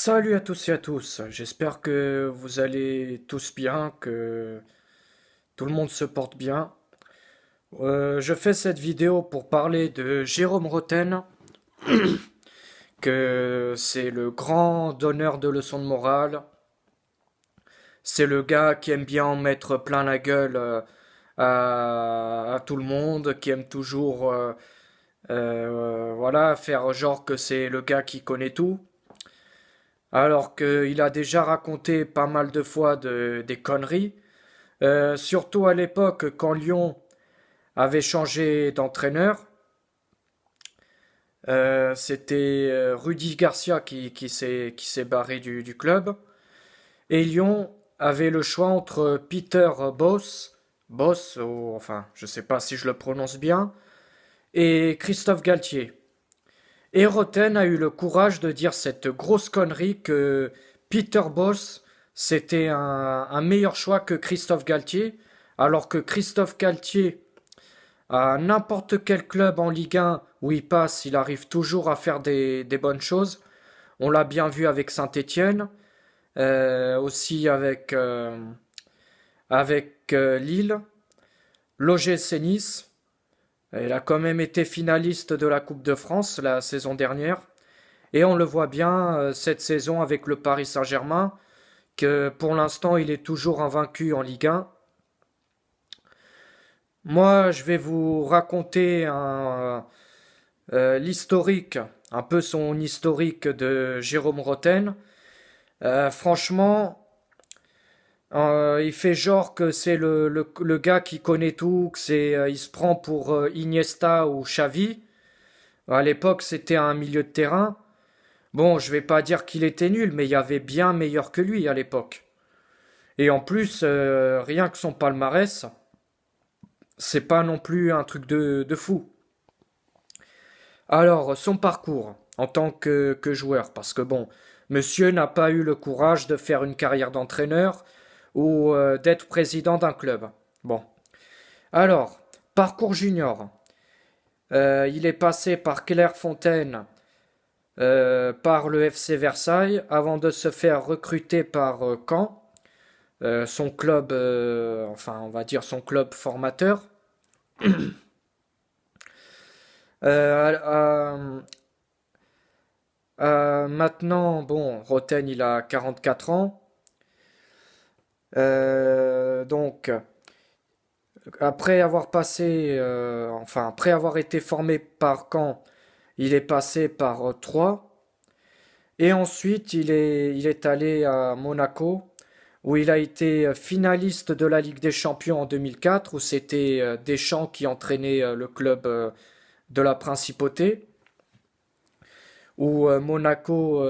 Salut à tous et à tous, j'espère que vous allez tous bien, que tout le monde se porte bien. Je fais cette vidéo pour parler de Jérôme Rotten, que c'est le grand donneur de leçons de morale. C'est le gars qui aime bien en mettre plein la gueule à tout le monde, qui aime toujours voilà, faire genre que c'est le gars qui connaît tout. Alors qu'il a déjà raconté pas mal de fois des conneries. Surtout à l'époque quand Lyon avait changé d'entraîneur, c'était Rudy Garcia qui s'est barré du club. Et Lyon avait le choix entre Peter Bosz, ou, enfin je sais pas si je le prononce bien, et Christophe Galtier. Et Roten a eu le courage de dire cette grosse connerie que Peter Bosz c'était un meilleur choix que Christophe Galtier, alors que Christophe Galtier, à n'importe quel club en Ligue 1 où il passe, il arrive toujours à faire des bonnes choses. On l'a bien vu avec Saint-Étienne, aussi avec Lille, l'OGC Nice. Il a quand même été finaliste de la Coupe de France la saison dernière. Et on le voit bien cette saison avec le Paris Saint-Germain, que pour l'instant il est toujours invaincu en Ligue 1. Moi, je vais vous raconter l'historique, un peu son historique de Jérôme Rotten. Franchement, il fait genre que c'est le gars qui connaît tout, que il se prend pour Iniesta ou Xavi. À l'époque, c'était un milieu de terrain. Bon, je vais pas dire qu'il était nul, mais il y avait bien meilleur que lui à l'époque. Et en plus, rien que son palmarès, c'est pas non plus un truc de fou. Alors, son parcours en tant que joueur, parce que bon, monsieur n'a pas eu le courage de faire une carrière d'entraîneur ou d'être président d'un club. Bon. Alors, parcours junior. Il est passé par Clairefontaine, par le FC Versailles, avant de se faire recruter par Caen, son club, enfin on va dire son club formateur. Euh, Maintenant, bon, Roten il a 44 ans. Donc, après avoir passé, enfin, après avoir été formé par Caen, il est passé par Troyes. Et ensuite, il est allé à Monaco, où il a été finaliste de la Ligue des Champions en 2004, où c'était Deschamps qui entraînait le club de la Principauté, où Monaco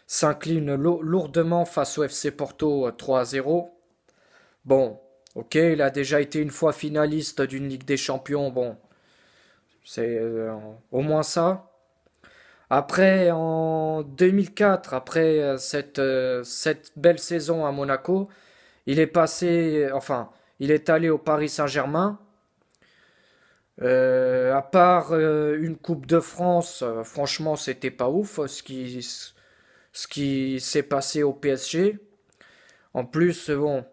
s'incline lourdement face au FC Porto 3-0. Bon, ok, il a déjà été une fois finaliste d'une Ligue des Champions, bon, c'est au moins ça. Après, en 2004, après cette belle saison à Monaco, il est passé, enfin, il est allé au Paris Saint-Germain. À part une Coupe de France, franchement, c'était pas ouf ce qui s'est passé au PSG. En plus, bon,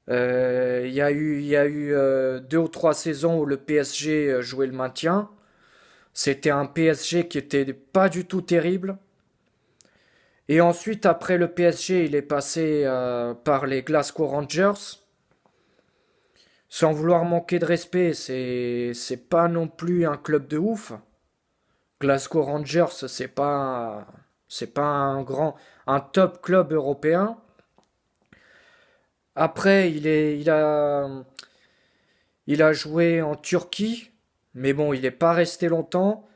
il y a eu 2 ou 3 saisons où le PSG jouait le maintien. C'était un PSG qui était pas du tout terrible. Et ensuite, après le PSG, il est passé par les Glasgow Rangers. Sans vouloir manquer de respect, c'est pas non plus un club de ouf. Glasgow Rangers, c'est pas un top club européen. Après, il a joué en Turquie, mais bon, il n'est pas resté longtemps.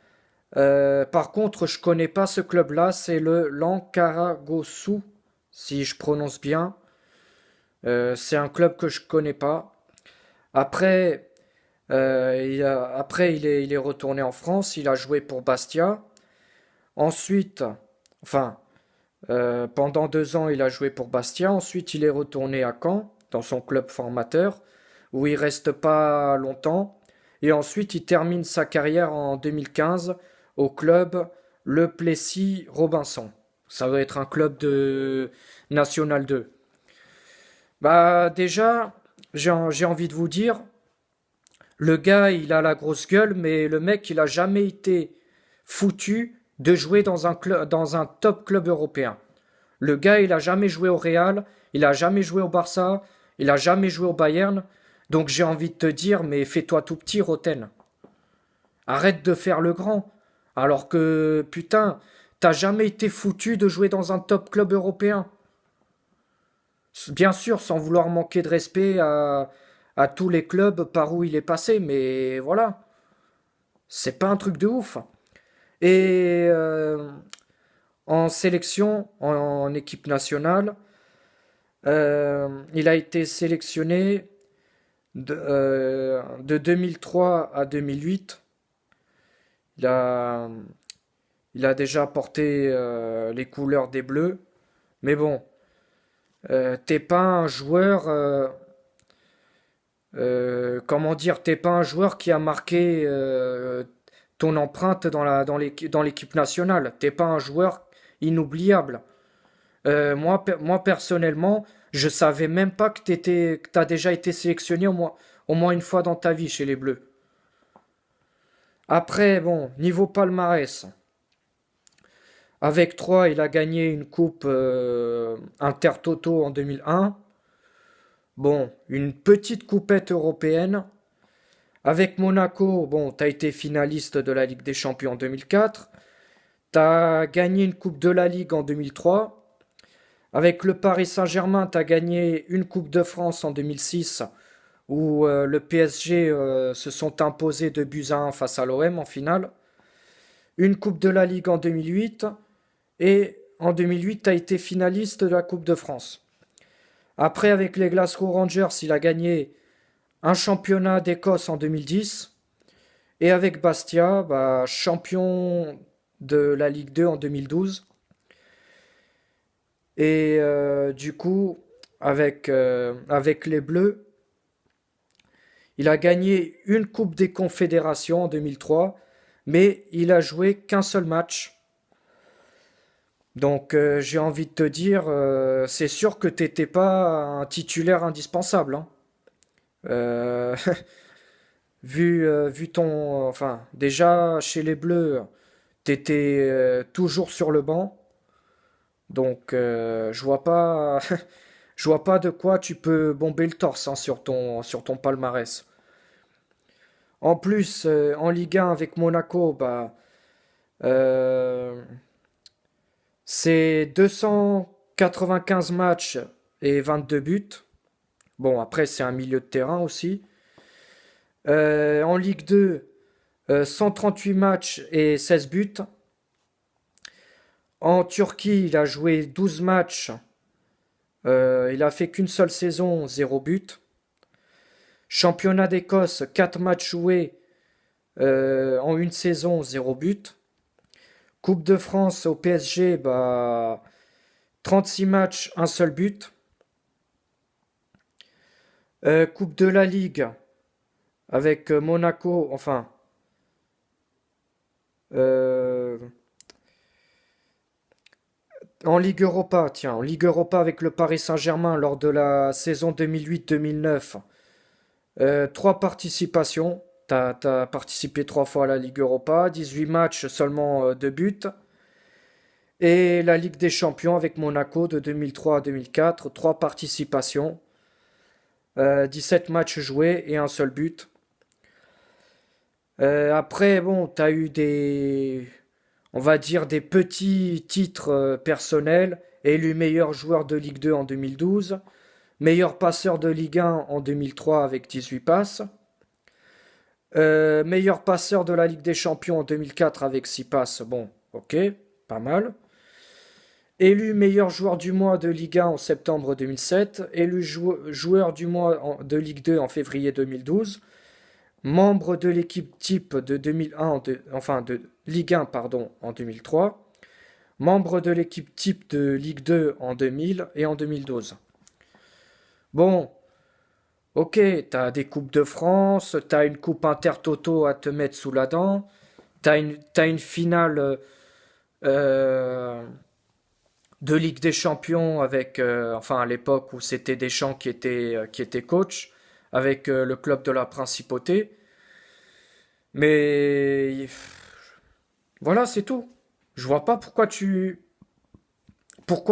Par contre, je connais pas ce club-là, c'est le Lankaragosu, si je prononce bien. C'est un club que je connais pas. Après, il est retourné en France, il a joué pour Bastia. Ensuite, enfin, pendant 2 ans, il a joué pour Bastia. Ensuite, il est retourné à Caen, dans son club formateur, où il reste pas longtemps. Et ensuite, il termine sa carrière en 2015 au club Le Plessis-Robinson. Ça doit être un club de National 2. Bah déjà, j'ai envie de vous dire, le gars, il a la grosse gueule, mais le mec, il a jamais été foutu de jouer dans un top club européen. Le gars, il a jamais joué au Real, il a jamais joué au Barça, il a jamais joué au Bayern. Donc j'ai envie de te dire, mais fais-toi tout petit, Roten. Arrête de faire le grand. Alors que, putain, t'as jamais été foutu de jouer dans un top club européen. Bien sûr, sans vouloir manquer de respect à tous les clubs par où il est passé, mais voilà, c'est pas un truc de ouf. Et en sélection, en équipe nationale, il a été sélectionné de 2003 à 2008. Il a, il a déjà porté les couleurs des Bleus. Mais bon, t'es pas un joueur, comment dire, t'es pas un joueur qui a marqué ton empreinte dans l'équipe nationale. T'es pas un joueur inoubliable. Moi personnellement, je savais même pas que t'as déjà été sélectionné au moins une fois dans ta vie chez les Bleus. Après, bon, niveau palmarès, avec 3, il a gagné une coupe Intertoto en 2001. Bon, une petite coupette européenne. Avec Monaco, bon, t'as été finaliste de la Ligue des Champions en 2004. T'as gagné une coupe de la Ligue en 2003. Avec le Paris Saint-Germain, t'as gagné une coupe de France en 2006 où le PSG se sont imposés de buts à 1 face à l'OM en finale. Une coupe de la Ligue en 2008 et en 2008, tu as été finaliste de la Coupe de France. Après, avec les Glasgow Rangers, il a gagné un championnat d'Écosse en 2010 et avec Bastia, bah, champion de la Ligue 2 en 2012. Et du coup, avec les Bleus, il a gagné une Coupe des Confédérations en 2003, mais il a joué qu'un seul match. Donc j'ai envie de te dire, c'est sûr que t'étais pas un titulaire indispensable, hein. Euh, vu ton, enfin déjà chez les Bleus, t'étais toujours sur le banc, donc je vois pas, je vois pas de quoi tu peux bomber le torse, hein, sur ton palmarès. En plus, en Ligue 1 avec Monaco, bah euh, c'est 295 matchs et 22 buts. Bon, après, c'est un milieu de terrain aussi. En Ligue 2, 138 matchs et 16 buts. En Turquie, il a joué 12 matchs. Il a fait qu'une seule saison, 0 but. Championnat d'Écosse, 4 matchs joués en une saison, 0 but. Coupe de France au PSG, bah, 36 matchs, un seul but. Coupe de la Ligue avec Monaco, enfin, euh, en Ligue Europa, tiens, en Ligue Europa avec le Paris Saint-Germain lors de la saison 2008-2009. Trois participations. T'as participé 3 fois à la Ligue Europa, 18 matchs, seulement 2 buts. Et la Ligue des Champions avec Monaco de 2003 à 2004, 3 participations, 17 matchs joués et un seul but. Après, bon, t'as eu on va dire des petits titres personnels, élu meilleur joueur de Ligue 2 en 2012, meilleur passeur de Ligue 1 en 2003 avec 18 passes, meilleur passeur de la Ligue des Champions en 2004 avec 6 passes, bon, ok, pas mal. Élu meilleur joueur du mois de Ligue 1 en septembre 2007, élu joueur du mois de Ligue 2 en février 2012, membre de l'équipe type de 2001, enfin de Ligue 1 pardon, en 2003, membre de l'équipe type de Ligue 2 en 2000 et en 2012. Bon, ok, t'as des coupes de France, t'as une coupe Intertoto à te mettre sous la dent, t'as une finale, euh, de Ligue des Champions avec, enfin à l'époque où c'était Deschamps qui était coach, avec le club de la Principauté. Mais voilà, c'est tout. Je vois pas pourquoi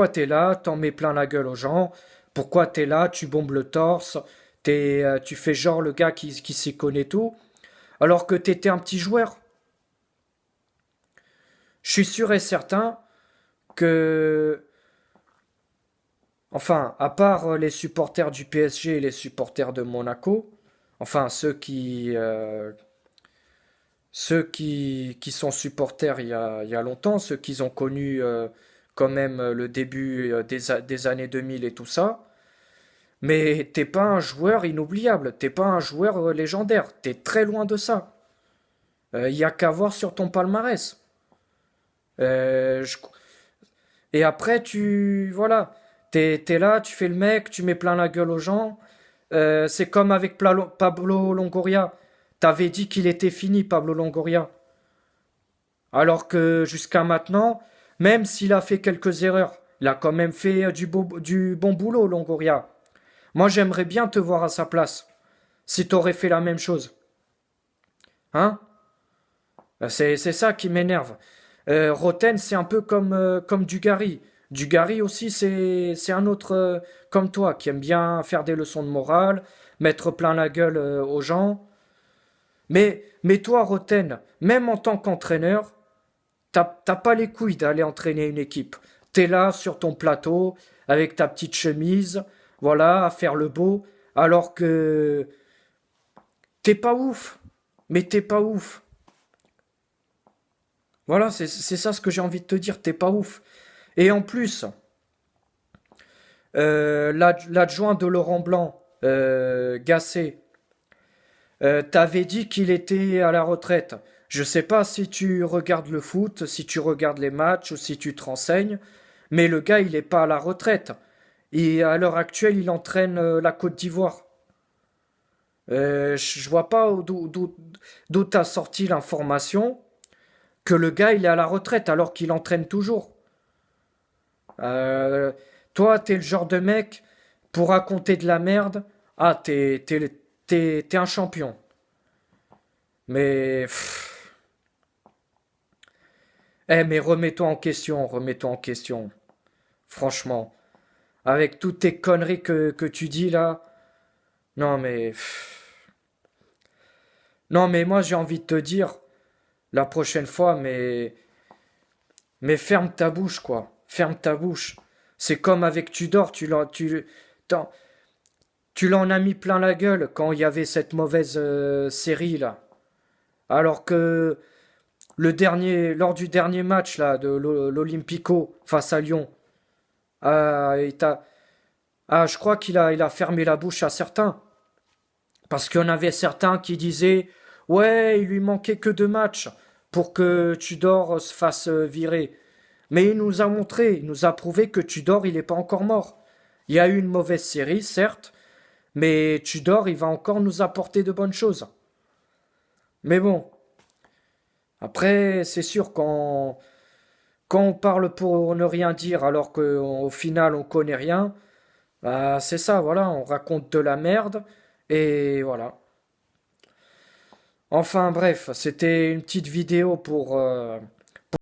t'es là, t'en mets plein la gueule aux gens, pourquoi t'es là, tu bombes le torse, tu fais genre le gars qui s'y connaît tout, alors que t'étais un petit joueur. Je suis sûr et certain que, enfin, à part les supporters du PSG et les supporters de Monaco, enfin ceux qui sont supporters il y a longtemps, ceux qui ont connu quand même le début des années 2000 et tout ça, mais t'es pas un joueur inoubliable, t'es pas un joueur légendaire, t'es très loin de ça. Il y a qu'à voir sur ton palmarès. Euh, je- Et après, voilà, t'es là, tu fais le mec, tu mets plein la gueule aux gens. C'est comme avec Pablo Longoria. T'avais dit qu'il était fini, Pablo Longoria. Alors que jusqu'à maintenant, même s'il a fait quelques erreurs, il a quand même fait du bon boulot, Longoria. Moi, j'aimerais bien te voir à sa place, si t'aurais fait la même chose. Hein? C'est ça qui m'énerve. Roten, c'est un peu comme Dugarry. Dugarry aussi, c'est un autre comme toi, qui aime bien faire des leçons de morale, mettre plein la gueule aux gens. Mais toi, Roten, même en tant qu'entraîneur, t'as pas les couilles d'aller entraîner une équipe. T'es là sur ton plateau, avec ta petite chemise, voilà, à faire le beau, alors que t'es pas ouf. Mais t'es pas ouf. Voilà, c'est ça ce que j'ai envie de te dire, t'es pas ouf. Et en plus, l'adjoint de Laurent Blanc, Gasset, t'avais dit qu'il était à la retraite. Je sais pas si tu regardes le foot, si tu regardes les matchs ou si tu te renseignes, mais le gars, il est pas à la retraite. Et à l'heure actuelle, il entraîne la Côte d'Ivoire. Je vois pas d'où t'as sorti l'information que le gars, il est à la retraite alors qu'il entraîne toujours. Euh, Toi, t'es le genre de mec pour raconter de la merde. Ah, t'es un champion. Mais, mais remets-toi en question, remets-toi en question. Franchement, avec toutes tes conneries que tu dis là, non mais, non mais moi j'ai envie de te dire la prochaine fois, mais ferme ta bouche quoi, ferme ta bouche. C'est comme avec Tudor, t'en, tu l'en as mis plein la gueule quand il y avait cette mauvaise série là. Alors que lors du dernier match là de l'Olympico face à Lyon, ah, je crois il a fermé la bouche à certains. Parce qu'il y en avait certains qui disaient ouais, il lui manquait que 2 matchs pour que Tudor se fasse virer. Mais il nous a montré, il nous a prouvé que Tudor, il n'est pas encore mort. Il y a eu une mauvaise série, certes, mais Tudor, il va encore nous apporter de bonnes choses. Mais bon, après, c'est sûr, quand on parle pour ne rien dire alors qu'au final on connaît rien, bah c'est ça, voilà, on raconte de la merde et voilà. Enfin bref, c'était une petite vidéo